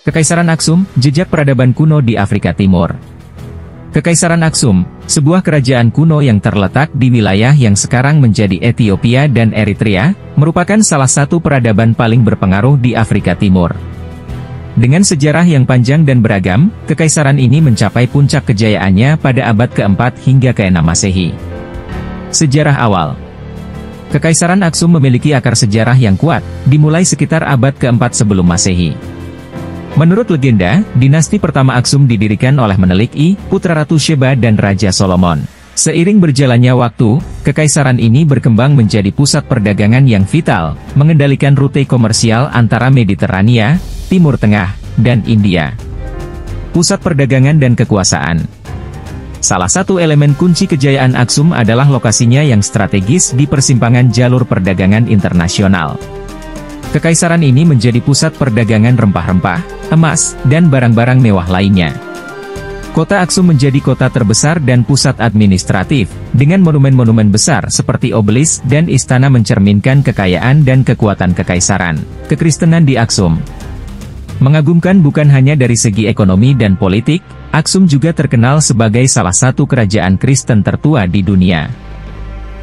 Kekaisaran Aksum, jejak peradaban kuno di Afrika Timur. Kekaisaran Aksum, sebuah kerajaan kuno yang terletak di wilayah yang sekarang menjadi Ethiopia dan Eritrea, merupakan salah satu peradaban paling berpengaruh di Afrika Timur. Dengan sejarah yang panjang dan beragam, kekaisaran ini mencapai puncak kejayaannya pada abad ke-4 hingga ke-6 Masehi. Sejarah awal. Kekaisaran Aksum memiliki akar sejarah yang kuat, dimulai sekitar abad ke-4 sebelum Masehi. Menurut legenda, dinasti pertama Aksum didirikan oleh Menelik I, putra Ratu Sheba dan Raja Solomon. Seiring berjalannya waktu, kekaisaran ini berkembang menjadi pusat perdagangan yang vital, mengendalikan rute komersial antara Mediterania, Timur Tengah, dan India. Pusat perdagangan dan kekuasaan. Salah satu elemen kunci kejayaan Aksum adalah lokasinya yang strategis di persimpangan jalur perdagangan internasional. Kekaisaran ini menjadi pusat perdagangan rempah-rempah, emas, dan barang-barang mewah lainnya. Kota Aksum menjadi kota terbesar dan pusat administratif, dengan monumen-monumen besar seperti obelisk dan istana mencerminkan kekayaan dan kekuatan kekaisaran. Kekristenan di Aksum mengagumkan bukan hanya dari segi ekonomi dan politik, Aksum juga terkenal sebagai salah satu kerajaan Kristen tertua di dunia.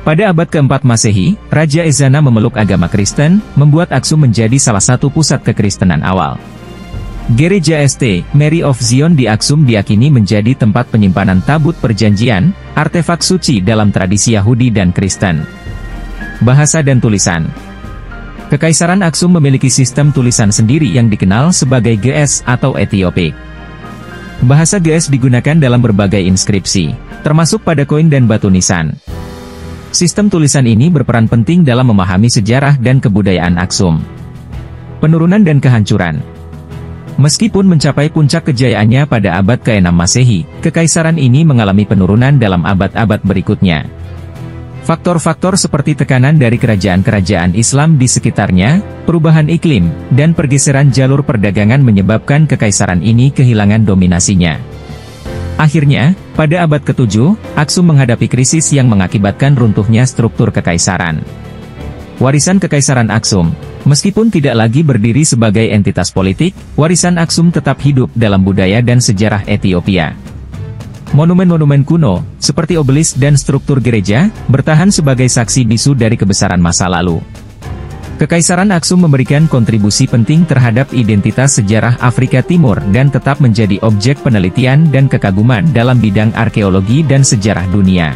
Pada abad ke-4 Masehi, Raja Ezana memeluk agama Kristen, membuat Aksum menjadi salah satu pusat kekristenan awal. Gereja St. Mary of Zion di Aksum diyakini menjadi tempat penyimpanan tabut perjanjian, artefak suci dalam tradisi Yahudi dan Kristen. Bahasa dan tulisan. Kekaisaran Aksum memiliki sistem tulisan sendiri yang dikenal sebagai Ge'ez atau Etiopik. Bahasa Ge'ez digunakan dalam berbagai inskripsi, termasuk pada koin dan batu nisan. Sistem tulisan ini berperan penting dalam memahami sejarah dan kebudayaan Aksum. Penurunan dan kehancuran. Meskipun mencapai puncak kejayaannya pada abad ke-6 Masehi, kekaisaran ini mengalami penurunan dalam abad-abad berikutnya. Faktor-faktor seperti tekanan dari kerajaan-kerajaan Islam di sekitarnya, perubahan iklim, dan pergeseran jalur perdagangan menyebabkan kekaisaran ini kehilangan dominasinya. Akhirnya, pada abad ke-7, Aksum menghadapi krisis yang mengakibatkan runtuhnya struktur kekaisaran. Warisan Kekaisaran Aksum. Meskipun tidak lagi berdiri sebagai entitas politik, warisan Aksum tetap hidup dalam budaya dan sejarah Ethiopia. Monumen-monumen kuno, seperti obelisk dan struktur gereja, bertahan sebagai saksi bisu dari kebesaran masa lalu. Kekaisaran Aksum memberikan kontribusi penting terhadap identitas sejarah Afrika Timur dan tetap menjadi objek penelitian dan kekaguman dalam bidang arkeologi dan sejarah dunia.